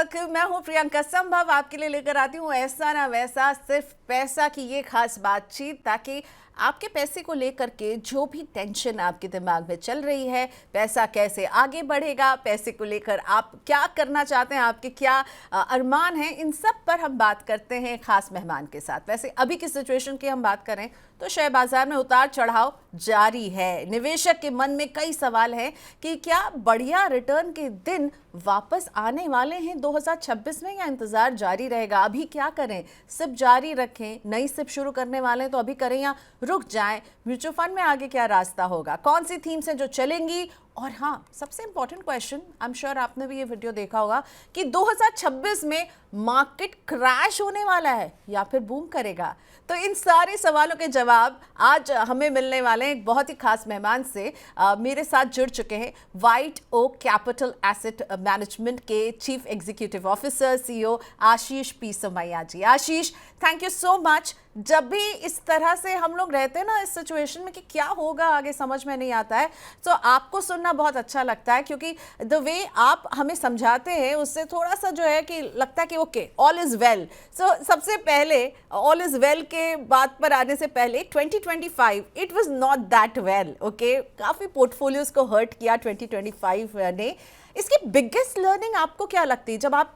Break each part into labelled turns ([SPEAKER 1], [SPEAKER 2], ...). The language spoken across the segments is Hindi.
[SPEAKER 1] तक मैं हूं प्रियंका संभव, आपके लिए लेकर आती हूं ऐसा ना वैसा, सिर्फ पैसा की ये खास बातचीत, ताकि आपके पैसे को लेकर के जो भी टेंशन आपके दिमाग में चल रही है, पैसा कैसे आगे बढ़ेगा, पैसे को लेकर आप क्या करना चाहते हैं, आपके क्या अरमान हैं, इन सब पर हम बात करते हैं खास मेहमान के साथ। वैसे अभी की सिचुएशन की हम बात करें तो शेयर बाजार में उतार चढ़ाव जारी है। निवेशक के मन में कई सवाल हैं कि क्या बढ़िया रिटर्न के दिन वापस आने वाले हैं 2026 में, या इंतजार जारी रहेगा। अभी क्या करें, सिप जारी रखें, नई सिप शुरू करने वाले हैं तो अभी करें या रुक जाएं, म्यूचुअल फंड में आगे क्या रास्ता होगा, कौन सी थीम्स हैं जो चलेंगी। और हाँ, सबसे important question, I am sure आपने भी ये वीडियो देखा होगा कि 2026 में मार्केट क्रैश होने वाला है या फिर बूम करेगा। तो इन सारे सवालों के जवाब आज हमें मिलने वाले हैं एक बहुत ही खास मेहमान से। मेरे साथ जुड़ चुके हैं White Oak Capital Asset Management के chief executive officer CEO Ashish P Somaiya ji. Ashish, thank you so much. जब भी इस तरह से हम लोग रहते हैं ना इस सिचुएशन में कि क्या होगा आगे समझ में नहीं आता है, तो आपको सुनना बहुत अच्छा लगता है, क्योंकि द वे आप हमें समझाते हैं उससे थोड़ा सा जो है कि लगता है कि ओके ऑल इज वेल। सो सबसे पहले ऑल इज वेल के बात पर आने से पहले 2025 it was not that well. Okay, काफ़ी पोर्टफोलियोज को हर्ट किया 2025 ने। इसकी बिगेस्ट लर्निंग आपको क्या लगती है जब आप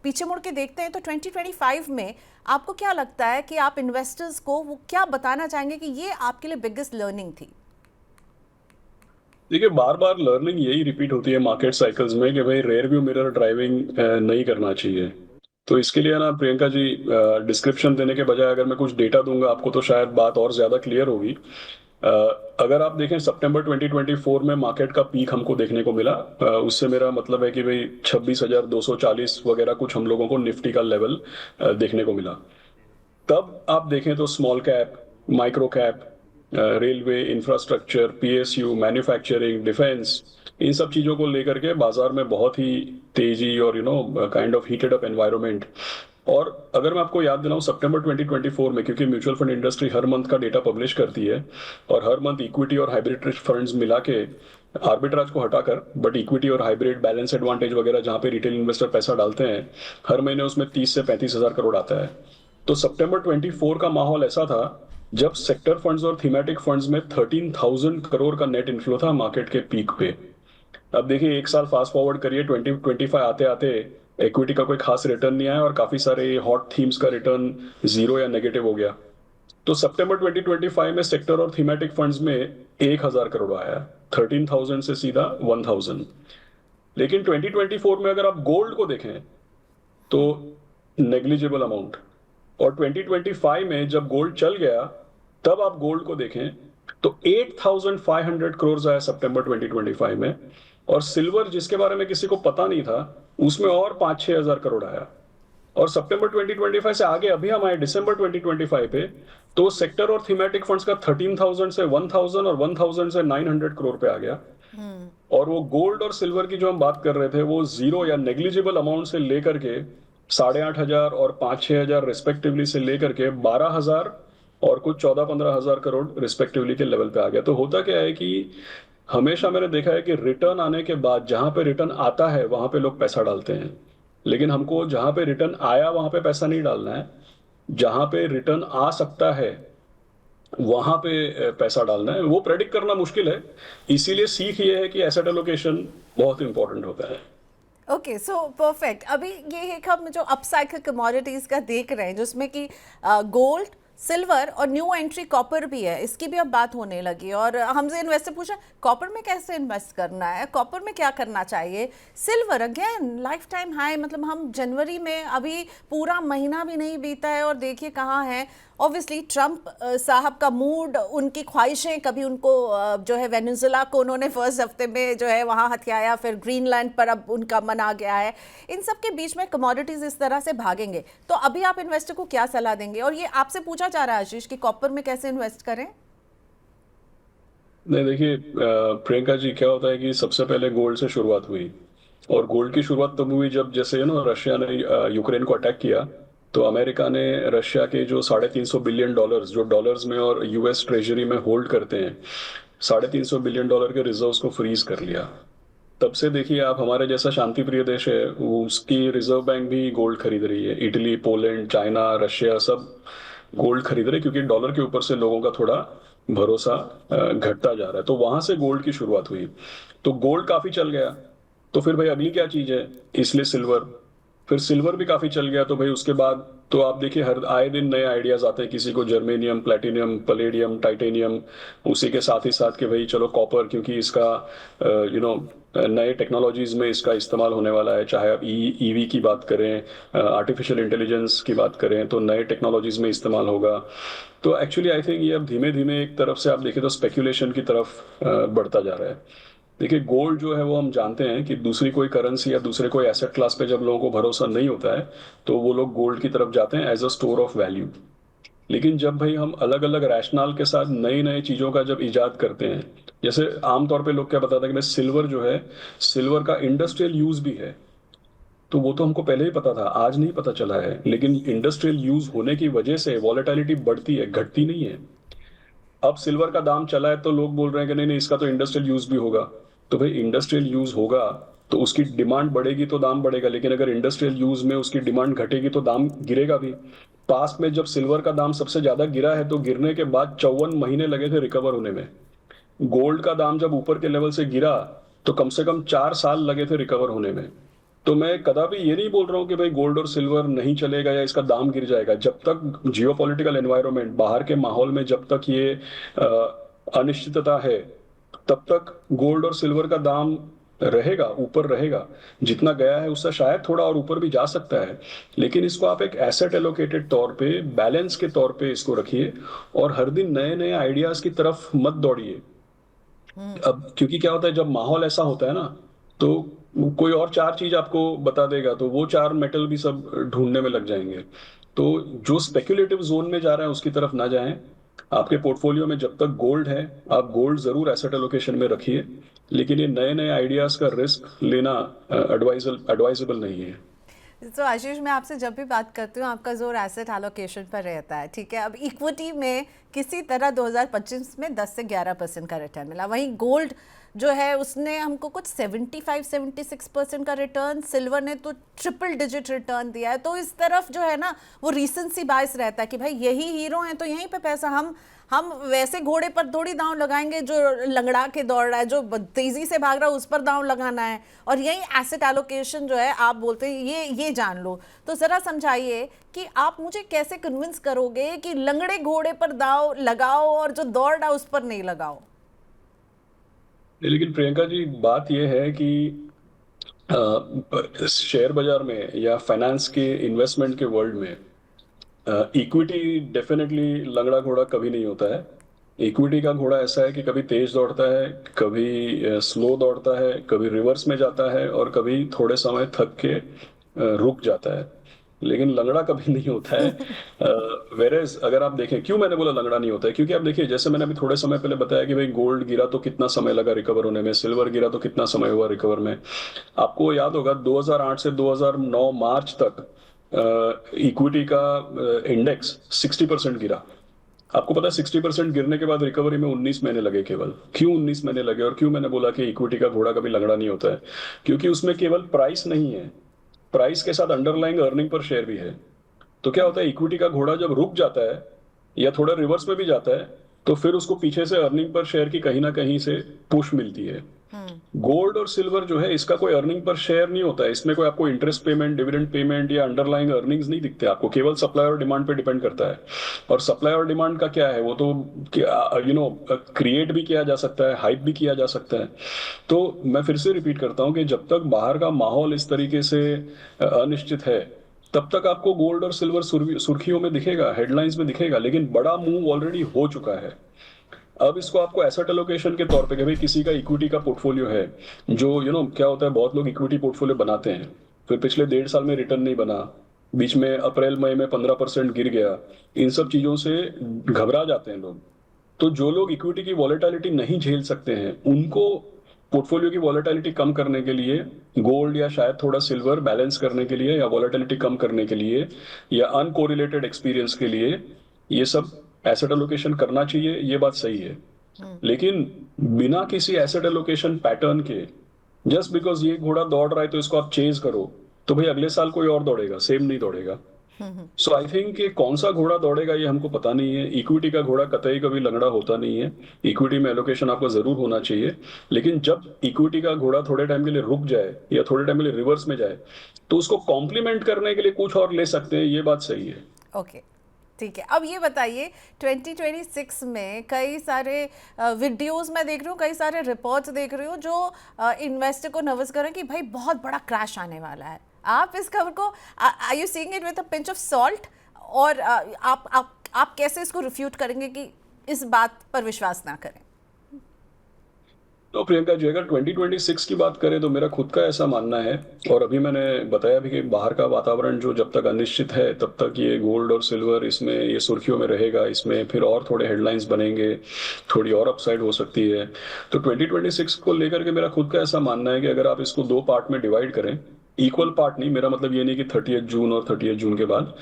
[SPEAKER 1] पीछे मुड़ के देखते हैं? तो 2025 में आपको क्या लगता है कि आप इन्वेस्टर्स को वो क्या बताना चाहेंगे कि ये आपके लिए बिगेस्ट लर्निंग थी?
[SPEAKER 2] देखिए, बार बार लर्निंग यही रिपीट होती है मार्केट साइकिल्स में कि भाई रेयर व्यू मिरर ड्राइविंग नहीं करना चाहिए। तो इसके लिए ना प्रियंका जी, डिस्क्रिप्शन देने के बजाय अगर मैं कुछ डेटा दूंगा आपको तो शायद बात और ज्यादा क्लियर होगी। अ, अगर आप देखें सितंबर 2024 में मार्केट का पीक हमको देखने को मिला। उससे मेरा मतलब है कि भाई 26,240 वगैरह कुछ हम लोगों को निफ्टी का लेवल देखने को मिला। तब आप देखें तो small cap, micro cap, railway, infrastructure, PSU, manufacturing, defence, इन सब चीजों को लेकर के बाजार में बहुत ही तेजी और kind of heated up environment. और अगर मैं आपको याद दिलाऊं सितंबर 2024 में, क्योंकि म्यूचुअल फंड इंडस्ट्री हर मंथ का डेटा पब्लिश करती है और हर मंथ इक्विटी और हाइब्रिड फंड्स मिला के, आर्बिट्राज को हटाकर, बट इक्विटी और हाइब्रिड बैलेंस एडवांटेज वगैरह जहां पे रिटेल इन्वेस्टर पैसा डालते हैं, हर महीने उसमें 30 से 35 हजार करोड़ आता है। तो सितंबर 24 का माहौल ऐसा था जब सेक्टर फंड्स और थीमेटिक फंड्स में 13,000 करोड़ का नेट इन्फ्लो था मार्केट के पीक पे। अब देखिए, एक साल फास्ट फॉरवर्ड करिए, 2025 आते आते इक्विटी का कोई खास रिटर्न नहीं आया और काफी सारे हॉट थीम्स का रिटर्न जीरो या नेगेटिव हो गया। तो सितंबर 2025 में सेक्टर और थीमेटिक फंड्स में 1,000 करोड़ आया, 13,000 से सीधा 1,000। लेकिन 2024 में अगर आप गोल्ड को देखें तो नेग्लिजिबल अमाउंट। और 2025 में जब गोल्ड चल गया तब आप गोल्ड को देखें तो 8,500 करोड़ आया सितंबर 2025 में। और सिल्वर, जिसके बारे में किसी को पता नहीं था, उसमें और 5-6 हजार करोड़ आया। और सितंबर 2025 से आगे अभी हम आए दिसंबर 2025 पे, तो सेक्टर और थीमेटिक फंड्स का 13,000 से 1,000 और 1,000 से 900 करोड़ पे आ गया। और वो गोल्ड और सिल्वर की जो हम बात कर रहे थे वो जीरो या नेग्लिजिबल अमाउंट से लेकर के 8,500 और 5-6 हजार रिस्पेक्टिवली से लेकर के 12,000 और कुछ 14-15 हजार करोड़ रिस्पेक्टिवली के लेवल पे आ गया। तो होता क्या है कि हमेशा मैंने देखा है कि रिटर्न आने के बाद जहां पे रिटर्न आता है वहां पे लोग पैसा डालते हैं, लेकिन हमको जहां पे रिटर्न आया वहां पे पैसा नहीं डालना है, जहां पे रिटर्न आ सकता है वहां पे पैसा डालना है। वो प्रेडिक्ट करना मुश्किल है, इसीलिए सीख ये है कि एसेट एलोकेशन बहुत इंपॉर्टेंट होता है।
[SPEAKER 1] Okay, so perfect. अभी ये एक हम जो अपसाइकिल कमोडिटीज का देख रहे हैं जिसमें कि गोल्ड, सिल्वर और न्यू एंट्री कॉपर भी है, इसकी भी अब बात होने लगी। और हमसे इन्वेस्टर पूछा कॉपर में कैसे इन्वेस्ट करना है, कॉपर में क्या करना चाहिए। Silver again life time high, मतलब हम जनवरी में, अभी पूरा महीना भी नहीं बीता है और देखिए कहाँ है। ऑब्वियसली ट्रंप साहब का मूड, उनकी ख्वाहिशें, कभी उनको जो है वेनेजुएला को उन्होंने फर्स्ट हफ्ते में जो है वहाँ हथियाया, फिर ग्रीनलैंड पर अब उनका मन आ गया है। इन सब के बीच में कमोडिटीज इस तरह से भागेंगे, तो अभी आप इन्वेस्टर को क्या सलाह देंगे? और ये आपसे पूछा जा रहा है आशीष कि कॉपर में कैसे इन्वेस्ट करें।
[SPEAKER 2] नहीं, देखिए प्रियंका जी, क्या होता है कि सबसे पहले गोल्ड से शुरुआत हुई। और गोल्ड की शुरुआत तब हुई जब, जैसे रशिया ने यूक्रेन को अटैक किया, तो अमेरिका ने रशिया के जो $350 बिलियन जो डॉलर्स में और US ट्रेजरी में होल्ड करते हैं, $350 बिलियन के रिजर्व्स को फ्रीज कर लिया। तब से देखिए आप, हमारे जैसा शांति प्रिय देश है, उसकी रिजर्व बैंक भी गोल्ड खरीद रही है। इटली, पोलैंड, चाइना, रशिया सब गोल्ड खरीद रहे हैं, क्योंकि डॉलर के ऊपर से लोगों का थोड़ा भरोसा घटता जा रहा है। तो वहां से गोल्ड की शुरुआत हुई। तो गोल्ड काफी चल गया, तो फिर भाई अगली क्या चीज है, इसलिए सिल्वर। फिर सिल्वर भी काफी चल गया, तो भाई उसके बाद तो आप देखिए हर आए दिन नए आइडियाज आते हैं, किसी को जर्मेनियम, प्लेटिनियम, पलेडियम, टाइटेनियम। उसी के साथ ही साथ कि भाई चलो कॉपर, क्योंकि इसका नए टेक्नोलॉजीज में इसका इस्तेमाल होने वाला है। चाहे आप ईवी की बात करें, आर्टिफिशियल इंटेलिजेंस की बात करें, तो नए टेक्नोलॉजीज में इस्तेमाल होगा। तो एक्चुअली आई थिंक ये अब धीमे धीमे एक तरफ से आप देखें तो स्पेक्यूलेशन की तरफ बढ़ता जा रहा है। देखिए गोल्ड जो है वो हम जानते हैं कि दूसरी कोई करेंसी या दूसरे कोई एसेट क्लास पे जब लोगों को भरोसा नहीं होता है, तो वो लोग गोल्ड की तरफ जाते हैं as a store of value. लेकिन जब भाई हम अलग अलग रैशनल के साथ नई नई चीजों का जब इजाद करते हैं, जैसे आमतौर पे लोग क्या बताते हैं कि भाई सिल्वर जो है, सिल्वर का इंडस्ट्रियल यूज भी है। तो वो तो हमको पहले ही पता था, आज नहीं पता चला है। लेकिन इंडस्ट्रियल यूज होने की वजह से वॉलेटिलिटी बढ़ती है, घटती नहीं है। अब सिल्वर का दाम चला है तो लोग बोल रहे हैं कि नहीं नहीं, इसका तो इंडस्ट्रियल यूज भी होगा। तो भाई इंडस्ट्रियल यूज होगा तो उसकी डिमांड बढ़ेगी तो दाम बढ़ेगा, लेकिन अगर इंडस्ट्रियल यूज में उसकी डिमांड घटेगी तो दाम गिरेगा भी। पास्ट में जब सिल्वर का दाम सबसे ज्यादा गिरा है, तो गिरने के बाद 54 महीने लगे थे रिकवर होने में। गोल्ड का दाम जब ऊपर के लेवल से गिरा, तो कम से कम 4 साल लगे थे रिकवर होने में। तो मैं कदापि ये नहीं बोल रहा हूँ कि भाई गोल्ड और सिल्वर नहीं चलेगा या इसका दाम गिर जाएगा। जब तक जियोपॉलिटिकल एनवायरनमेंट, बाहर के माहौल में जब तक ये अनिश्चितता है, तब तक गोल्ड और सिल्वर का दाम रहेगा, ऊपर रहेगा। जितना गया है उससे शायद थोड़ा और ऊपर भी जा सकता है। लेकिन इसको आप एक एसेट एलोकेटेड तौर पे, बैलेंस के तौर पे इसको रखिए, और हर दिन नए नए आइडियाज की तरफ मत दौड़िए। अब क्योंकि क्या होता है, जब माहौल ऐसा होता है ना, तो कोई और चार चीज आपको बता देगा, तो वो चार मेटल भी सब ढूंढने में लग जाएंगे। तो जो स्पेक्युलेटिव जोन में जा रहे हैं उसकी तरफ ना जाएं। आपके पोर्टफोलियो में जब तक गोल्ड है, आप गोल्ड जरूर एसेट एलोकेशन में रखिए, लेकिन ये नए नए आइडियाज का रिस्क लेना एडवाइजेबल नहीं है।
[SPEAKER 1] तो आशीष, मैं आपसे जब भी बात करती हूँ आपका जोर एसेट एलोकेशन पर रहता है, ठीक है। अब इक्विटी में किसी तरह 2025 में 10 से 11% का रिटर्न मिला, वहीं गोल्ड जो है उसने हमको कुछ 75-76% का रिटर्न, सिल्वर ने तो ट्रिपल डिजिट रिटर्न दिया है। तो इस तरफ जो है ना वो रीसेंसी बायस रहता है कि भाई यही हीरो हैं तो यहीं पे पैसा, हम वैसे घोड़े पर थोड़ी दांव लगाएंगे जो लंगड़ा के दौड़ रहा है, जो तेजी से भाग रहा है उस पर दांव लगाना है। और यही एसेट एलोकेशन जो है आप बोलते हैं ये जान लो। तो जरा समझाइए कि आप मुझे कैसे कन्विंस करोगे कि लंगड़े घोड़े पर दांव लगाओ और जो दौड़ रहा है उस पर नहीं लगाओ।
[SPEAKER 2] लेकिन प्रियंका जी, बात यह है कि शेयर बाजार में या फाइनेंस के इन्वेस्टमेंट के वर्ल्ड में इक्विटी डेफिनेटली लंगड़ा घोड़ा कभी नहीं होता है। इक्विटी का घोड़ा ऐसा है कि कभी तेज दौड़ता है, कभी स्लो दौड़ता है, कभी रिवर्स में जाता है, और कभी थोड़े समय थक के रुक जाता है। लेकिन लंगड़ा कभी नहीं होता है। वेरेज अगर आप देखें, क्यों मैंने बोला लंगड़ा नहीं होता है, क्योंकि आप देखिए जैसे मैंने अभी थोड़े समय पहले बताया कि भाई गोल्ड गिरा तो कितना समय लगा रिकवर होने में, सिल्वर गिरा तो कितना समय हुआ रिकवर में। आपको याद होगा 2008 से 2009 मार्च तक इक्विटी का इंडेक्स 60% गिरा। आपको पता है 60% गिरने के बाद रिकवरी में 19 महीने लगे केवल। क्यों 19 महीने लगे, और क्यों मैंने बोला कि इक्विटी का घोड़ा कभी लंगड़ा नहीं होता है? क्योंकि उसमें केवल प्राइस नहीं है, प्राइस के साथ अंडरलाइंग अर्निंग पर शेयर भी है। तो क्या होता है, इक्विटी का घोड़ा जब रुक जाता है या थोड़ा रिवर्स में भी जाता है, तो फिर उसको पीछे से अर्निंग पर शेयर की कहीं ना कहीं से पुश मिलती है। गोल्ड और सिल्वर जो है, इसका कोई अर्निंग पर शेयर नहीं होता है। इसमें कोई आपको इंटरेस्ट पेमेंट, डिविडेंड पेमेंट या अंडरलाइंग अर्निंग्स नहीं दिखते आपको, केवल सप्लाई और डिमांड पे डिपेंड करता है। और सप्लाई और डिमांड का क्या है, वो तो क्रिएट भी किया जा सकता है, हाइप भी किया जा सकता है। तो मैं फिर से रिपीट करता हूं कि जब तक बाहर का माहौल इस तरीके से अनिश्चित है, तब तक आपको गोल्ड और सिल्वर सुर्खियों में दिखेगा, हेडलाइंस में दिखेगा। लेकिन बड़ा मूव ऑलरेडी हो चुका है। अब इसको आपको एसेट एलोकेशन के तौर पे, कि भाई किसी का इक्विटी का पोर्टफोलियो है, जो क्या होता है, बहुत लोग इक्विटी पोर्टफोलियो बनाते हैं, फिर पिछले 1.5 साल में रिटर्न नहीं बना, बीच में अप्रैल मई में 15% गिर गया, इन सब चीजों से घबरा जाते हैं लोग। तो जो लोग इक्विटी की वॉलेटिलिटी नहीं झेल सकते हैं, उनको पोर्टफोलियो की वॉलेटिलिटी कम करने के लिए गोल्ड या शायद थोड़ा सिल्वर बैलेंस करने के लिए, या वॉलेटिलिटी कम करने के लिए, या अनकोरिलेटेड एक्सपीरियंस के लिए ये सब एसेट एलोकेशन करना चाहिए। ये बात सही है। लेकिन बिना किसी एसेट एलोकेशन पैटर्न के जस्ट बिकॉज ये घोड़ा दौड़ रहा है तो इसको आप चेज करो, तो भाई अगले साल कोई और दौड़ेगा, सेम नहीं दौड़ेगा। सो आई थिंक कि कौन सा घोड़ा दौड़ेगा ये हमको पता नहीं है। इक्विटी का घोड़ा कतई कभी लंगड़ा होता नहीं है। इक्विटी में एलोकेशन आपको जरूर होना चाहिए, लेकिन जब इक्विटी का घोड़ा थोड़े टाइम के लिए रुक जाए या थोड़े टाइम के लिए रिवर्स में जाए, तो उसको कॉम्प्लीमेंट करने के लिए कुछ और ले सकते हैं, ये बात सही है।
[SPEAKER 1] ओके, ठीक है। अब ये बताइए, 2026 में कई सारे वीडियोस मैं देख रही हूँ, कई सारे रिपोर्ट्स देख रही हूँ जो इन्वेस्टर को नर्वस कर रहे हैं कि भाई बहुत बड़ा क्रैश आने वाला है। आप इस खबर को, are you seeing it with a pinch of salt, और आप कैसे इसको रिफ्यूट करेंगे कि इस बात पर विश्वास ना करें?
[SPEAKER 2] तो प्रियंका जी, अगर 2026 की बात करें तो मेरा खुद का ऐसा मानना है, और अभी मैंने बताया भी कि बाहर का वातावरण जो जब तक अनिश्चित है तब तक ये गोल्ड और सिल्वर इसमें ये सुर्खियों में रहेगा, इसमें फिर और थोड़े हेडलाइंस बनेंगे, थोड़ी और अपसाइड हो सकती है। तो 2026 को लेकर के मेरा खुद का ऐसा मानना है कि अगर आप इसको दो पार्ट में डिवाइड करें, इक्वल पार्ट नहीं, मेरा मतलब ये नहीं कि 30 जून और 30 जून के बाद,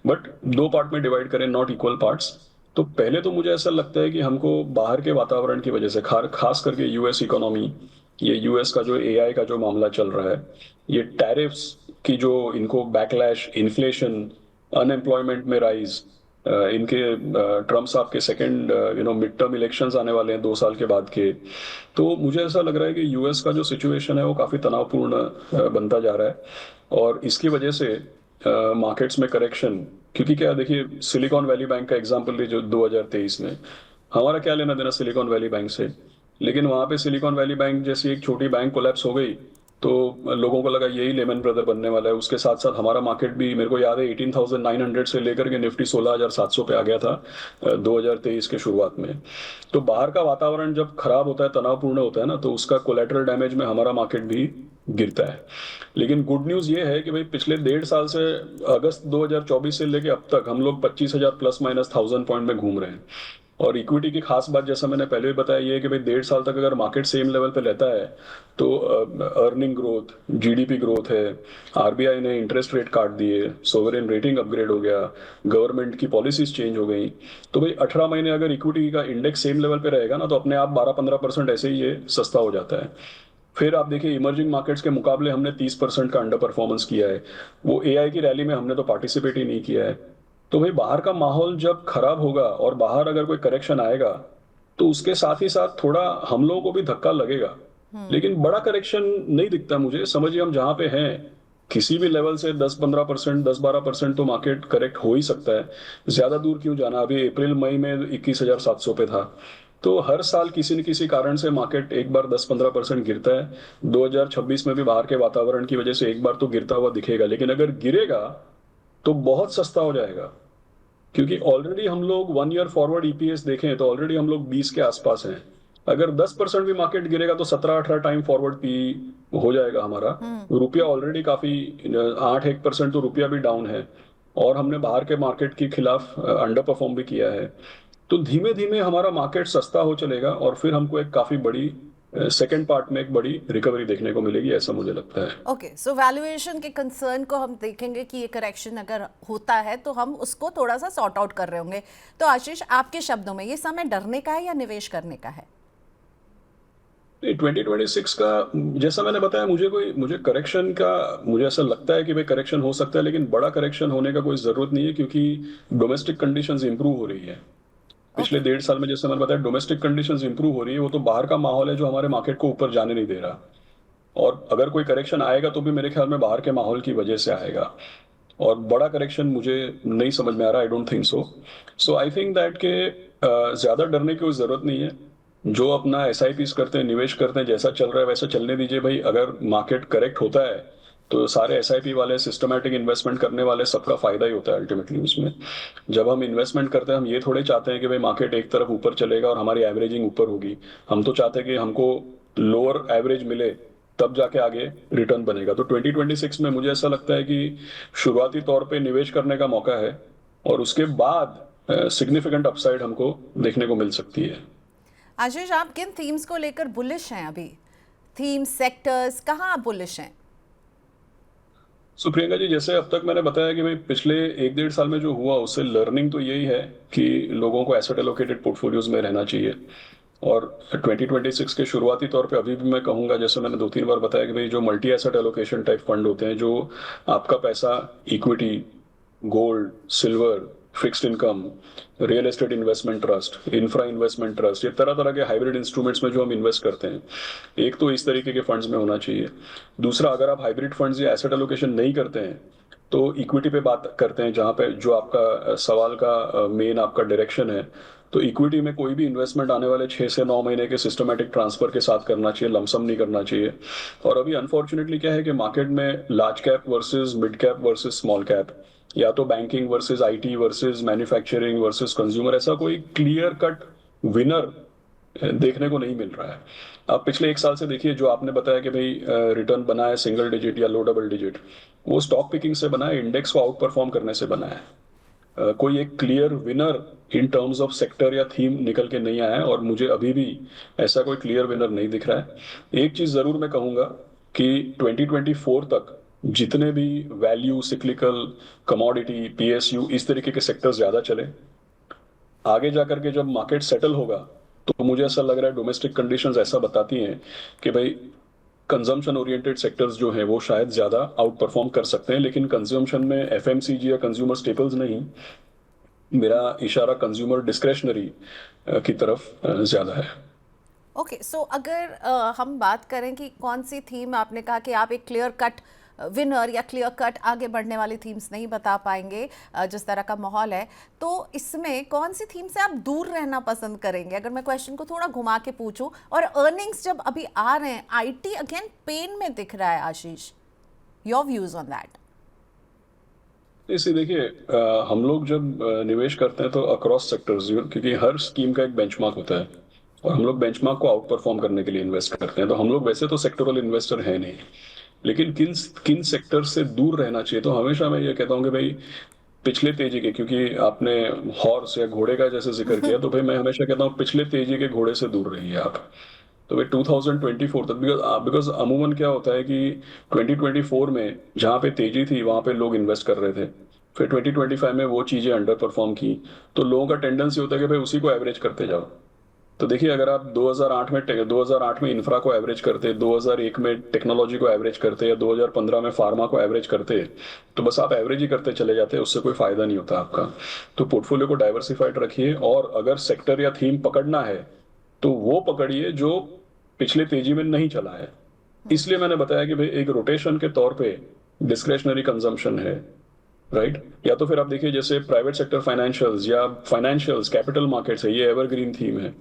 [SPEAKER 2] बट दो पार्ट में डिवाइड करें, नॉट इक्वल पार्ट्स। तो पहले तो मुझे ऐसा लगता है कि हमको बाहर के वातावरण की वजह से, खास करके यूएस इकोनॉमी, ये यूएस का जो एआई का जो मामला चल रहा है, ये टैरिफ्स की जो इनको बैकलैश, इन्फ्लेशन, अनएम्प्लॉयमेंट में राइज, इनके ट्रम्प साहब के सेकंड मिड टर्म इलेक्शंस आने वाले हैं 2 साल के बाद के। तो मुझे ऐसा लग रहा है कि यूएस का जो सिचुएशन है वो काफी तनावपूर्ण बनता जा रहा है, और इसकी वजह से मार्केट्स में करेक्शन, क्योंकि क्या देखिए, सिलिकॉन वैली बैंक का एग्जांपल लीजिए 2023 में, हमारा क्या लेना देना सिलिकॉन वैली बैंक से, लेकिन वहां पे सिलिकॉन वैली बैंक जैसी एक छोटी बैंक कोलैप्स हो गई तो लोगों को लगा यही लेमन ब्रदर बनने वाला है। उसके साथ साथ हमारा मार्केट भी, मेरे को याद है 18,900 से लेकर के निफ्टी 16,700 पे आ गया था 2023 के शुरुआत में। तो बाहर का वातावरण जब खराब होता है, तनावपूर्ण होता है ना, तो उसका कोलेटरल डैमेज में हमारा मार्केट भी गिरता है। लेकिन गुड न्यूज ये है कि भाई पिछले 1.5 साल से, अगस्त 2024 से लेके अब तक हम लोग 25,000 प्लस माइनस 1000 पॉइंट में घूम रहे हैं। और इक्विटी की खास बात, जैसा मैंने पहले भी बताया, ये है कि भाई 1.5 साल तक अगर मार्केट सेम लेवल पे रहता है तो अर्निंग ग्रोथ, जीडीपी ग्रोथ है, आरबीआई ने इंटरेस्ट रेट काट दिए, सोवरेन रेटिंग अपग्रेड हो गया, गवर्नमेंट की पॉलिसीज चेंज हो गई, तो भाई 18 महीने अगर इक्विटी का इंडेक्स सेम लेवल पे रहेगा ना, तो अपने आप 12-15% ऐसे ही ये सस्ता हो जाता है। फिर आप देखिए, इमर्जिंग मार्केट्स के मुकाबले हमने 30% का अंडर परफॉर्मेंस किया है। वो एआई की रैली में हमने तो पार्टिसिपेट ही नहीं किया है। तो भाई बाहर का माहौल जब खराब होगा और बाहर अगर कोई करेक्शन आएगा, तो उसके साथ ही साथ थोड़ा हम लोगों को भी धक्का लगेगा, लेकिन बड़ा करेक्शन नहीं दिखता मुझे। समझिए हम जहां पे हैं, किसी भी लेवल से 10-15%, 10-12% तो मार्केट करेक्ट हो ही सकता है। ज्यादा दूर क्यों जाना, अभी अप्रैल मई में 21,700 पे था। तो हर साल किसी न किसी कारण से मार्केट एक बार 10-15% गिरता है। 2026 में भी बाहर के वातावरण की वजह से एक बार तो गिरता हुआ दिखेगा, लेकिन अगर गिरेगा तो बहुत सस्ता हो जाएगा, क्योंकि ऑलरेडी हम लोग 1 ईयर फॉरवर्ड ईपीएस देखें तो ऑलरेडी हम लोग 20 के आसपास हैं। अगर 10% भी मार्केट गिरेगा तो 17-18 टाइम फॉरवर्ड पी हो जाएगा हमारा। रुपया ऑलरेडी काफी 8-1% तो रुपया भी डाउन है, और हमने बाहर के मार्केट के खिलाफ अंडर परफॉर्म भी किया है। तो धीमे धीमे हमारा मार्केट सस्ता हो चलेगा, और फिर हमको एक काफी बड़ी सेकेंड पार्ट में एक बड़ी रिकवरी देखने को मिलेगी, ऐसा मुझे लगता है।
[SPEAKER 1] ओके, सो वैल्यूएशन के कंसर्न को हम देखेंगे कि ये करेक्शन अगर होता है तो हम उसको थोड़ा सा सॉर्ट आउट कर रहे होंगे। तो आशीष, आपके शब्दों में ये समय डरने का है या निवेश करने का है?
[SPEAKER 2] 2026 का, जैसा मैंने बताया, मुझे करेक्शन का, मुझे ऐसा लगता है कि भाई करेक्शन हो सकता है, लेकिन बड़ा करेक्शन होने का कोई जरूरत नहीं है, क्योंकि डोमेस्टिक कंडीशंस इंप्रूव हो रही है। पिछले 1.5 साल में जैसे मैंने बताया, डोमेस्टिक कंडीशंस इंप्रूव हो रही है। वो तो बाहर का माहौल है जो हमारे मार्केट को ऊपर जाने नहीं दे रहा, और अगर कोई करेक्शन आएगा तो भी मेरे ख्याल में बाहर के माहौल की वजह से आएगा, और बड़ा करेक्शन मुझे नहीं समझ में आ रहा। I don't think so. So I think that के ज्यादा डरने की कोई जरूरत नहीं है। जो अपना एसआईपीस करते हैं, निवेश करते हैं, जैसा चल रहा है वैसा चलने दीजिए भाई। अगर मार्केट करेक्ट होता है तो सारे एसआईपी वाले, सिस्टमैटिक इन्वेस्टमेंट करने वाले, सबका फायदा ही होता है अल्टीमेटली उसमें। जब हम इन्वेस्टमेंट करते हैं, हम ये थोड़े चाहते हैं कि भाई मार्केट एक तरफ ऊपर चलेगा और हमारी एवरेजिंग ऊपर होगी। हम तो चाहते हैं कि हमको लोअर एवरेज मिले, तब जाके आगे रिटर्न बनेगा। तो 2026 में मुझे ऐसा लगता है कि शुरुआती तौर पे निवेश करने का मौका है, और उसके बाद सिग्निफिकेंट अपसाइड हमको देखने को मिल सकती है।
[SPEAKER 1] आशीष, आप किन थीम्स को लेकर बुलिश हैं अभी? थीम्स, सेक्टर्स, कहाँ आप बुलिश हैं?
[SPEAKER 2] सो प्रियंका जी, जैसे अब तक मैंने बताया कि भाई पिछले 1-1.5 साल में जो हुआ, उससे लर्निंग तो यही है कि लोगों को एसेट एलोकेटेड पोर्टफोलियोज में रहना चाहिए। और 2026 के शुरुआती तौर पे अभी भी मैं कहूंगा, जैसे मैंने 2-3 बार बताया कि भाई जो multi asset allocation type fund होते हैं, जो आपका पैसा equity, gold, silver, fixed income, real estate investment trust, infra investment trust, ये तरह तरह के हाइब्रिड इंस्ट्रूमेंट्स में जो हम इन्वेस्ट करते हैं, एक तो इस तरीके के फंड्स में होना चाहिए। दूसरा, अगर आप हाइब्रिड फंड्स या एसेट एलोकेशन नहीं करते हैं तो इक्विटी पे बात करते हैं, जहां पे जो आपका सवाल का मेन आपका डायरेक्शन है। तो इक्विटी में कोई भी इन्वेस्टमेंट आने वाले 6 से 9 महीने के सिस्टमैटिक ट्रांसफर के साथ करना चाहिए, लमसम नहीं करना चाहिए। और अभी अनफॉर्चुनेटली क्या है कि मार्केट में large cap versus mid cap versus small cap, या तो banking versus IT versus manufacturing versus consumer, ऐसा कोई क्लियर कट विनर देखने को नहीं मिल रहा है। आप पिछले 1 साल से देखिए, जो आपने बताया कि भाई रिटर्न बना है सिंगल डिजिट या लो डबल डिजिट, वो स्टॉक पिकिंग से बना है, इंडेक्स को आउट परफॉर्म करने से बना है। कोई एक clear winner in terms of sector या थीम निकल के नहीं आया है, और मुझे अभी भी ऐसा कोई क्लियर विनर नहीं दिख रहा है। एक चीज जरूर मैं कहूंगा कि 2024 तक जितने भी वैल्यू, सिक्लिकल, कमोडिटी, पीएसयू, इस तरीके के सेक्टर ज्यादा चले। आगे जाकर के जब मार्केट सेटल होगा तो मुझे ऐसा लग रहा है डोमेस्टिक कंडीशंस ऐसा बताती हैं कि भाई कंजम्पशन ओरिएंटेड सेक्टर्स जो हैं वो शायद ज्यादा आउट परफॉर्म कर सकते हैं, लेकिन कंजम्पशन में एफएमसीजी या कंज्यूमर स्टेपल्स नहीं, मेरा इशारा कंज्यूमर डिस्क्रेशनरी की तरफ ज्यादा है।
[SPEAKER 1] ओके, सो अगर हम बात करें कि कौन सी थीम, आपने कहा कि आप एक क्लियर कट विनर या क्लियर कट आगे बढ़ने वाली थीम्स नहीं बता पाएंगे जिस तरह का माहौल है, तो इसमें कौन सी थीम से आप दूर रहना पसंद करेंगे? अगर मैं क्वेश्चन को थोड़ा घुमा के पूछूं, और अर्निंग्स जब अभी आ रहे हैं, आईटी अगेन पेन में दिख रहा है, आशीष, योर व्यूज ऑन दैट?
[SPEAKER 2] इसी देखिए, हम लोग जब निवेश करते हैं तो अक्रॉस सेक्टर्स, क्योंकि हर स्कीम का एक बेंचमार्क होता है और हम लोग बेंचमार्क को आउट परफॉर्म करने के लिए इन्वेस्ट करते हैं। तो हम लोग वैसे तो सेक्टरल इन्वेस्टर है नहीं, लेकिन किन किन सेक्टर से दूर रहना चाहिए, तो हमेशा मैं ये कहता हूँ कि भाई पिछले तेजी के, क्योंकि आपने हॉर्स या घोड़े का जैसे जिक्र किया, तो भाई मैं हमेशा कहता हूँ पिछले तेजी के घोड़े से दूर रहिए आप। तो भाई 2024 तक, बिकॉज अमूमन क्या होता है कि 2024 में जहां पे तेजी थी वहां पे लोग इन्वेस्ट कर रहे थे, फिर 2025 में वो चीजें अंडर परफॉर्म की, तो लोगों का टेंडेंसी होता है कि भाई उसी को एवरेज करते जाओ। तो देखिए, अगर आप 2008 में इंफ्रा को एवरेज करते, 2001 में टेक्नोलॉजी को एवरेज करते, या 2015 में फार्मा को एवरेज करते, तो बस आप एवरेज ही करते चले जाते, उससे कोई फायदा नहीं होता आपका। तो पोर्टफोलियो को डाइवर्सिफाइड रखिए, और अगर सेक्टर या थीम पकड़ना है तो वो पकड़िए जो पिछले तेजी में नहीं चला है। इसलिए मैंने बताया कि भाई एक रोटेशन के तौर पे डिस्क्रेशनरी कंजम्पशन है, राइट। या तो फिर आप देखिए, जैसे प्राइवेट सेक्टर फाइनेंशियल्स या फाइनेंशियल्स, कैपिटल मार्केट्स है, ये एवरग्रीन थीम है।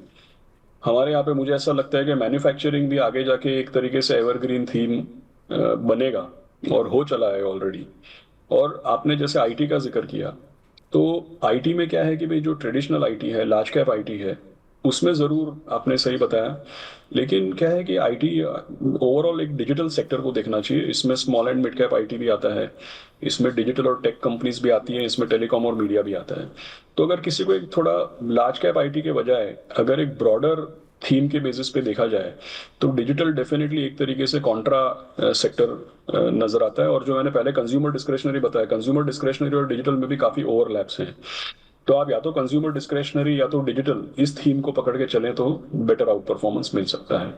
[SPEAKER 2] हमारे यहाँ पे मुझे ऐसा लगता है कि मैन्युफैक्चरिंग भी आगे जाके एक तरीके से एवरग्रीन थीम बनेगा, और हो चला है ऑलरेडी। और आपने जैसे आईटी का जिक्र किया, तो आईटी में क्या है कि भाई जो ट्रेडिशनल आईटी है, लार्ज कैप आईटी है, उसमें जरूर आपने सही बताया, लेकिन क्या है कि आईटी ओवरऑल एक डिजिटल सेक्टर को देखना चाहिए। इसमें small and mid cap IT भी आता है, इसमें डिजिटल और टेक कंपनीज भी आती हैं, इसमें टेलीकॉम और मीडिया भी आता है। तो अगर किसी को एक थोड़ा लार्ज कैप आईटी के बजाय अगर एक ब्रॉडर थीम के बेसिस पे देखा जाए, तो डिजिटल डेफिनेटली एक तरीके से कॉन्ट्रा सेक्टर नजर आता है। और जो मैंने पहले कंज्यूमर डिस्क्रेशनरी बताया, कंज्यूमर डिस्क्रेशनरी और डिजिटल में भी काफी ओवरलैप्स हैं। तो आप या तो कंज्यूमर डिस्क्रेशनरी या तो डिजिटल, इस थीम को पकड़ के चलें तो बेटर आउट परफॉर्मेंस मिल सकता है।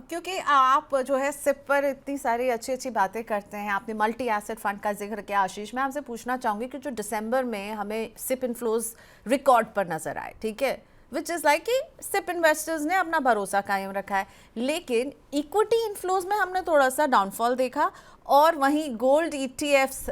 [SPEAKER 1] क्योंकि आप जो है सिप पर इतनी सारी अच्छी अच्छी बातें करते हैं, आपने मल्टी एसेट फंड का जिक्र किया, आशीष, मैं आपसे पूछना चाहूँगी कि जो दिसंबर में हमें सिप इनफ्लोज रिकॉर्ड पर नजर आए, ठीक है, विच इज़ लाइक कि सिप इन्वेस्टर्स ने अपना भरोसा कायम रखा है, लेकिन इक्विटी इनफ्लोज में हमने थोड़ा सा डाउनफॉल देखा, और वहीं गोल्ड ईटीएफ्स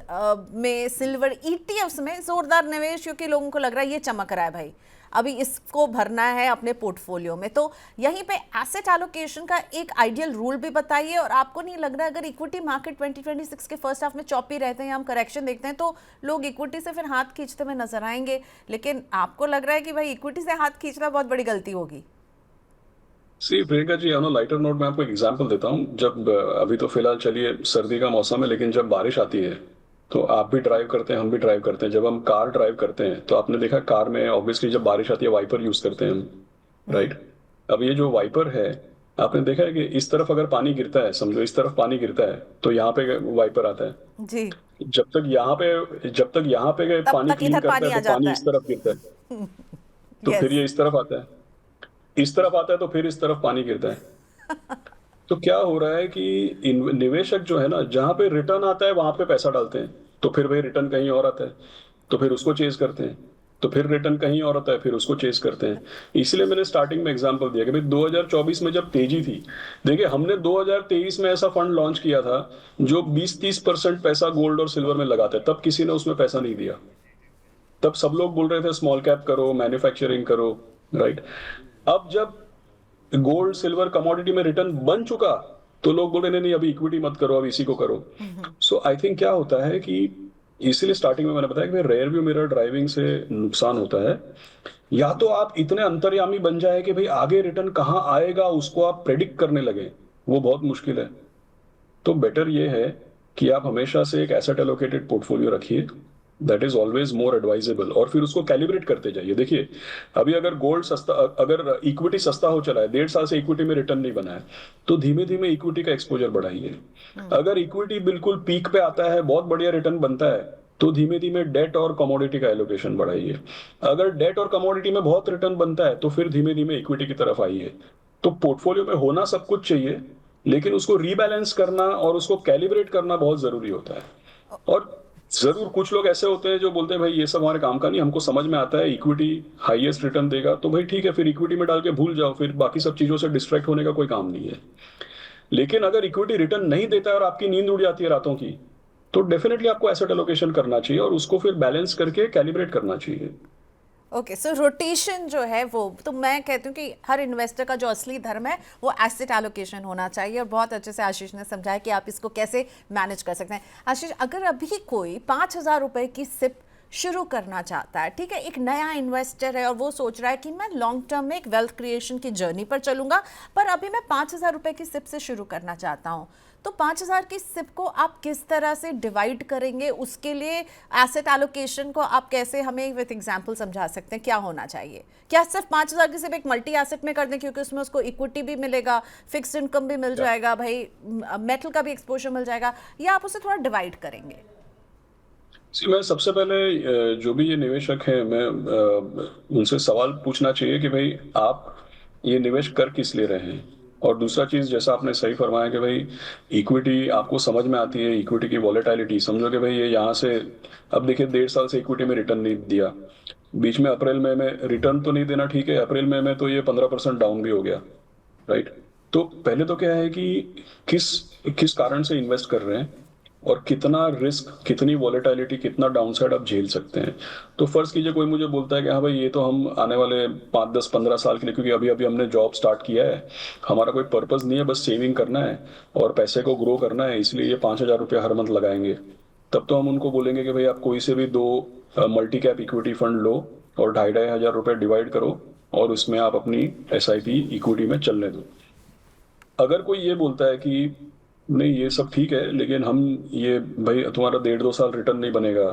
[SPEAKER 1] में, सिल्वर ईटीएफ्स में जोरदार निवेश, क्योंकि लोगों को लग रहा है ये चमक रहा है भाई, अभी इसको भरना है अपने पोर्टफोलियो में। तो यहीं पे एसेट एलोकेशन का एक आइडियल रूल भी बताइए। और आपको नहीं लग रहा अगर इक्विटी मार्केट 2026 के फर्स्ट हाफ में चॉपी रहते हैं, हम करेक्शन देखते हैं, तो लोग इक्विटी से फिर हाथ खींचते हुए नजर आएंगे, लेकिन आपको लग रहा है कि भाई इक्विटी से हाथ खींचना बहुत बड़ी गलती होगी?
[SPEAKER 2] सी Priyanka ji, on lighter note मैं आपको एग्जांपल देता हूँ। जब अभी तो फिलहाल चलिए सर्दी का मौसम है, लेकिन जब बारिश आती है तो आप भी ड्राइव करते हैं, हम भी ड्राइव करते हैं। जब हम कार ड्राइव करते हैं तो आपने देखा कार में ऑब्वियसली जब बारिश आती है वाइपर यूज करते हैं हम, राइट। अब ये जो वाइपर है, आपने देखा है कि इस तरफ अगर पानी गिरता है, समझो इस तरफ पानी गिरता है, तो यहाँ पे वाइपर आता है।
[SPEAKER 1] जी।
[SPEAKER 2] जब तक यहाँ पे
[SPEAKER 1] तब
[SPEAKER 2] पानी
[SPEAKER 1] तक
[SPEAKER 2] क्लीन
[SPEAKER 1] इधर
[SPEAKER 2] करता
[SPEAKER 1] पानी
[SPEAKER 2] है
[SPEAKER 1] आ
[SPEAKER 2] तो
[SPEAKER 1] जाता
[SPEAKER 2] पानी इस
[SPEAKER 1] है।
[SPEAKER 2] तरफ गिरता है, तो फिर
[SPEAKER 1] यस।
[SPEAKER 2] ये इस तरफ आता है। इस तरफ आता है तो फिर इस तरफ पानी गिरता है। तो क्या हो रहा है कि निवेशक जो है ना, जहां पे रिटर्न आता है वहां पे पैसा डालते हैं, तो फिर वही रिटर्न कहीं और आता है, तो फिर उसको चेज करते हैं, तो फिर रिटर्न कहीं और आता है, फिर उसको चेज करते हैं। इसलिए मैंने स्टार्टिंग में एग्जांपल दिया कि भाई 2024 में जब तेजी थी, देखिए हमने 2023 में ऐसा फंड लॉन्च किया था जो 20-30% पैसा गोल्ड और सिल्वर में लगाते, तब किसी ने उसमें पैसा नहीं दिया। तब सब लोग बोल रहे थे स्मॉल कैप करो, मैन्युफैक्चरिंग करो, राइट। अब जब गोल्ड सिल्वर कमोडिटी में रिटर्न बन चुका, तो लोग बोल रहे नहीं नहीं अभी इक्विटी मत करो, अब इसी को करो। सो आई थिंक क्या होता है कि इसीलिए स्टार्टिंग में मैंने बताया कि रेयर व्यू मिरर ड्राइविंग से नुकसान होता है। या तो आप इतने अंतर्यामी बन जाए कि भाई आगे रिटर्न कहाँ आएगा उसको आप प्रेडिक्ट करने लगे, वो बहुत मुश्किल है। तो बेटर ये है कि आप हमेशा से एक एसेट एलोकेटेड पोर्टफोलियो रखिए, that is always more advisable, और फिर उसको कैलिब्रेट करते जाइए। देखिए अभी अगर गोल्ड सस्ता, अगर इक्विटी सस्ता हो चला है, 1.5 साल से इक्विटी में रिटर्न नहीं बना है, तो धीमे धीमे इक्विटी का एक्सपोजर बढ़ाइए। अगर इक्विटी बिल्कुल पीक पे आता है, बहुत बढ़िया रिटर्न बनता है, तो धीमे धीमे डेट और कमोडिटी का एलोकेशन बढ़ाइए। अगर डेट और कमोडिटी में बहुत रिटर्न बनता है, तो फिर धीमे धीमे इक्विटी की तरफ आइए। तो पोर्टफोलियो में होना सब कुछ चाहिए, लेकिन उसको रीबैलेंस करना और उसको कैलिब्रेट करना बहुत जरूरी होता है। और जरूर कुछ लोग ऐसे होते हैं जो बोलते हैं भाई ये सब हमारे काम का नहीं, हमको समझ में आता है इक्विटी हाईएस्ट रिटर्न देगा, तो भाई ठीक है, फिर इक्विटी में डाल के भूल जाओ, फिर बाकी सब चीजों से डिस्ट्रैक्ट होने का कोई काम नहीं है। लेकिन अगर इक्विटी रिटर्न नहीं देता है और आपकी नींद उड़ जाती है रातों की, तो डेफिनेटली आपको एसेट एलोकेशन करना चाहिए और उसको फिर बैलेंस करके कैलिब्रेट करना चाहिए।
[SPEAKER 1] ओके, सो रोटेशन जो है वो तो मैं कहती हूँ कि हर इन्वेस्टर का जो असली धर्म है वो एसेट एलोकेशन होना चाहिए, और बहुत अच्छे से आशीष ने समझाया कि आप इसको कैसे मैनेज कर सकते हैं। आशीष, अगर अभी कोई 5,000 रुपए की सिप शुरू करना चाहता है, ठीक है, एक नया इन्वेस्टर है और वो सोच रहा है कि मैं लॉन्ग टर्म में एक वेल्थ क्रिएशन की जर्नी पर चलूंगा, पर अभी मैं 5,000 रुपए की सिप से शुरू करना चाहता हूँ, तो 5,000 की सिप को आप किस तरह से डिवाइड करेंगे? उसके लिए एसेट एलोकेशन को आप कैसे हमें विद एग्जांपल समझा सकते हैं? क्या होना चाहिए? क्या सिर्फ 5,000 की सिप एक मल्टी एसेट में कर दें, क्योंकि उसमें उसको इक्विटी भी मिलेगा, फिक्स्ड इनकम भी मिल जाएगा, भाई मेटल का भी एक्सपोजर मिल जाएगा, या आप उसे थोड़ा डिवाइड करेंगे?
[SPEAKER 2] मैं सबसे पहले जो भी ये निवेशक हैं, मैं उनसे सवाल पूछना चाहिए कि भाई आप ये निवेश कर किस लिए रहे हैं। और दूसरा चीज, जैसा आपने सही फरमाया कि भाई इक्विटी आपको समझ में आती है, इक्विटी की वॉलेटिलिटी समझो कि भाई ये यहाँ से, अब देखिए 1.5 साल से इक्विटी में रिटर्न नहीं दिया, बीच में अप्रैल मई में रिटर्न तो नहीं देना, ठीक है, अप्रैल मई में तो ये 15% डाउन भी हो गया, राइट। तो पहले तो क्या है कि किस किस कारण से इन्वेस्ट कर रहे हैं और कितना रिस्क, कितनी वॉलेटिलिटी, कितना डाउनसाइड आप झेल सकते हैं। तो फर्ज कीजिए कोई मुझे बोलता है कि हाँ भाई ये तो हम आने वाले 5, 10, 15 साल के लिए, क्योंकि अभी अभी हमने जॉब स्टार्ट किया है, हमारा कोई पर्पज नहीं है, बस सेविंग करना है और पैसे को ग्रो करना है, इसलिए ये 5,000 रुपया हर मंथ लगाएंगे। तब तो हम उनको बोलेंगे कि भाई आप कोई से भी 2 मल्टी कैप इक्विटी फंड लो और 2,500 रुपये डिवाइड करो और उसमें आप अपनी SIP इक्विटी में चलने दो। अगर कोई ये बोलता है कि नहीं ये सब ठीक है, लेकिन हम ये भाई तुम्हारा 1.5-2 साल रिटर्न नहीं बनेगा,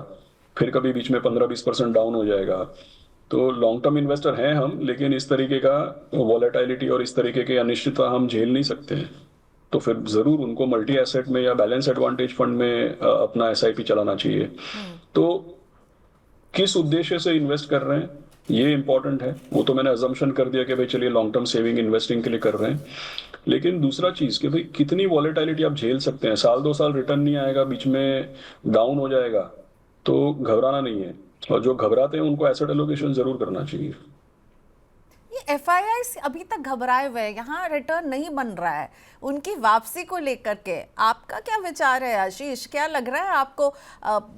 [SPEAKER 2] फिर कभी बीच में 15-20% डाउन हो जाएगा, तो लॉन्ग टर्म इन्वेस्टर हैं हम, लेकिन इस तरीके का वॉलेटिलिटी और इस तरीके की अनिश्चितता हम झेल नहीं सकते हैं, तो फिर जरूर उनको मल्टी एसेट में या बैलेंस एडवांटेज फंड में अपना SIP चलाना चाहिए। तो किस उद्देश्य से इन्वेस्ट कर रहे हैं ये इंपॉर्टेंट है। वो तो मैंने अजम्पशन कर दिया कि भाई चलिए लॉन्ग टर्म सेविंग इन्वेस्टिंग के लिए कर रहे हैं, लेकिन दूसरा चीज कि भाई कितनी वॉलेटिलिटी आप झेल सकते हैं। 1-2 साल रिटर्न नहीं आएगा, बीच में डाउन हो जाएगा, तो घबराना नहीं है, और जो घबराते हैं उनको एसेट एलोकेशन जरूर करना चाहिए।
[SPEAKER 1] ये FIIs अभी तक घबराए हुए हैं, यहाँ रिटर्न नहीं बन रहा है, उनकी वापसी को लेकर के आपका क्या विचार है आशीष? क्या लग रहा है आपको?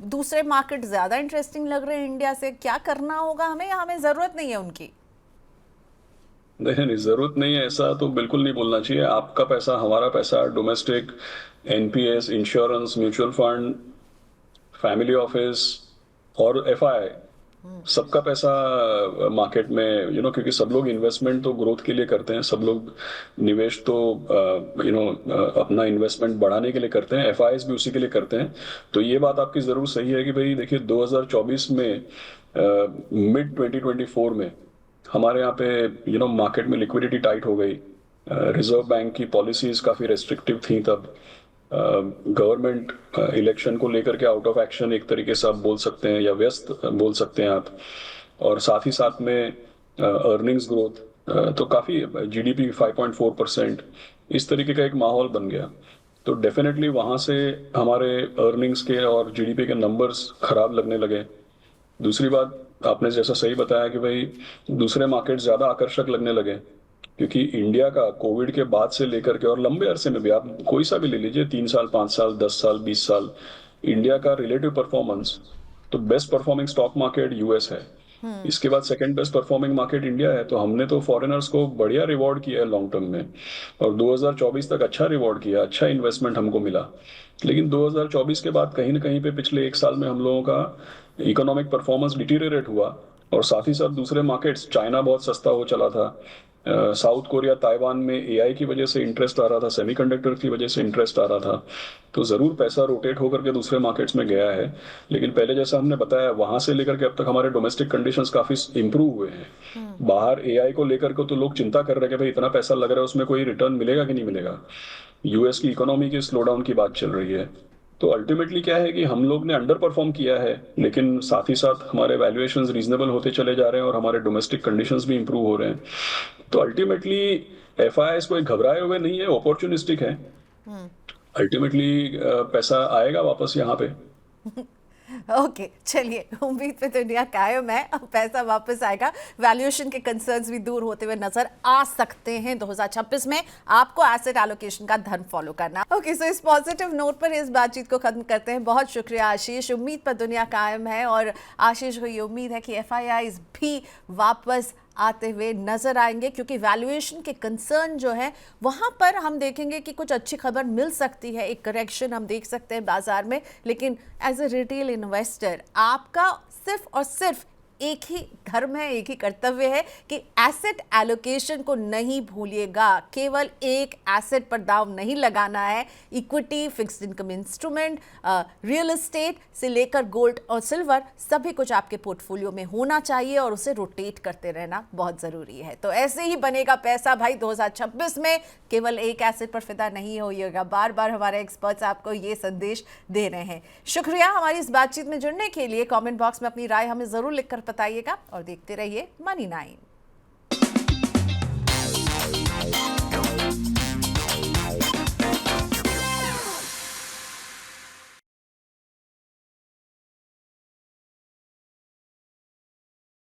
[SPEAKER 1] दूसरे मार्केट ज्यादा इंटरेस्टिंग लग रहे हैं इंडिया से? क्या करना होगा हमें, या हमें जरूरत नहीं है उनकी?
[SPEAKER 2] नहीं नहीं, जरूरत नहीं है ऐसा तो बिल्कुल नहीं बोलना चाहिए। आपका पैसा, हमारा पैसा, domestic, NPS, insurance, mutual fund, family office और FI, सबका पैसा मार्केट में, क्योंकि सब लोग इन्वेस्टमेंट तो ग्रोथ के लिए करते हैं, सब लोग निवेश तो अपना इन्वेस्टमेंट बढ़ाने के लिए करते हैं, FIs भी उसी के लिए करते हैं। तो ये बात आपकी जरूर सही है कि भाई देखिए 2024 में, मिड 2024 में हमारे यहाँ पे मार्केट में लिक्विडिटी टाइट हो गई, रिजर्व बैंक की पॉलिसीज काफी रेस्ट्रिक्टिव थी तब, गवर्नमेंट इलेक्शन को लेकर के आउट ऑफ एक्शन एक तरीके से आप बोल सकते हैं, या व्यस्त बोल सकते हैं आप, और साथ ही साथ में अर्निंग्स ग्रोथ तो काफ़ी जीडीपी 5.4% इस तरीके का एक माहौल बन गया। तो डेफिनेटली वहाँ से हमारे अर्निंग्स के और जीडीपी के नंबर्स खराब लगने लगे। दूसरी बात, आपने जैसा सही बताया कि भाई दूसरे मार्केट ज़्यादा आकर्षक लगने लगे, क्योंकि इंडिया का कोविड के बाद से लेकर के और लंबे अरसे में भी आप कोई सा भी ले लीजिए, 3 साल, 5 साल, 10 साल, 20 साल, इंडिया का रिलेटिव परफॉर्मेंस, तो best performing stock market US है। इसके बाद second best performing market India है। तो हमने तो फॉरेनर्स को बढ़िया रिवॉर्ड किया है लॉन्ग टर्म में, और 2024 तक अच्छा रिवॉर्ड किया, अच्छा इन्वेस्टमेंट हमको मिला। लेकिन 2024 के बाद कहीं ना कहीं पे पिछले 1 साल में हम लोगों का इकोनॉमिक परफॉर्मेंस डिटीरियरेट हुआ, और साथ ही साथ दूसरे मार्केट्स, चाइना बहुत सस्ता हो चला था, साउथ कोरिया, ताइवान में एआई की वजह से इंटरेस्ट आ रहा था, सेमीकंडक्टर की वजह से इंटरेस्ट आ रहा था। तो ज़रूर पैसा रोटेट होकर के दूसरे मार्केट्स में गया है। लेकिन पहले जैसा हमने बताया, वहां से लेकर के अब तक हमारे डोमेस्टिक कंडीशंस काफी इंप्रूव हुए हैं। बाहर एआई को लेकर के तो लोग चिंता कर रहे हैं कि भाई इतना पैसा लग रहा है, उसमें कोई रिटर्न मिलेगा कि नहीं मिलेगा। यूएस की इकोनॉमी की स्लो डाउन की बात चल रही है। तो अल्टीमेटली क्या है कि हम लोग ने अंडर परफॉर्म किया है, लेकिन साथ ही साथ हमारे वैल्यूएशंस रीजनेबल होते चले जा रहे हैं और हमारे डोमेस्टिक कंडीशंस भी इंप्रूव हो रहे हैं। तो अल्टीमेटली एफआईआईस कोई घबराए हुए नहीं है, अपॉर्चुनिस्टिक है। अल्टीमेटली पैसा आएगा वापस यहाँ पे।
[SPEAKER 1] ओके, चलिए, उम्मीद पे दुनिया कायम है, अब पैसा वापस आएगा। वैल्यूएशन के कंसर्न्स भी दूर होते हुए नजर आ सकते हैं 2026 में। आपको एसेट एलोकेशन का धर्म फॉलो करना। ओके, सो इस पॉजिटिव नोट पर इस बातचीत को खत्म करते हैं। बहुत शुक्रिया आशीष। उम्मीद पर दुनिया कायम है, और आशीष को ये उम्मीद है कि एफआईआईज भी वापस आते हुए नजर आएंगे, क्योंकि वैल्यूएशन के कंसर्न जो है वहां पर हम देखेंगे कि कुछ अच्छी खबर मिल सकती है, एक करेक्शन हम देख सकते हैं बाजार में। लेकिन एज ए रिटेल इन्वेस्टर आपका सिर्फ और सिर्फ एक ही धर्म है, एक ही कर्तव्य है कि एसेट एलोकेशन को नहीं भूलिएगा। केवल एक एसेट पर दाव नहीं लगाना है। Equity, fixed income instrument, real estate से लेकर गोल्ड और सिल्वर, सभी कुछ आपके पोर्टफोलियो में होना चाहिए, और उसे रोटेट करते रहना बहुत ज़रूरी है। तो ऐसे ही बनेगा पैसा भाई 2026 में। केवल एक एसेट पर फिदा नहीं होइएगा। बार बार हमारे एक्सपर्ट्स आपको ये संदेश दे रहे हैं। शुक्रिया हमारी इस बातचीत में जुड़ने के लिए। कमेंट बॉक्स में अपनी राय हमें ज़रूर लिखकर बताइएगा, और देखते रहिए मनी 9।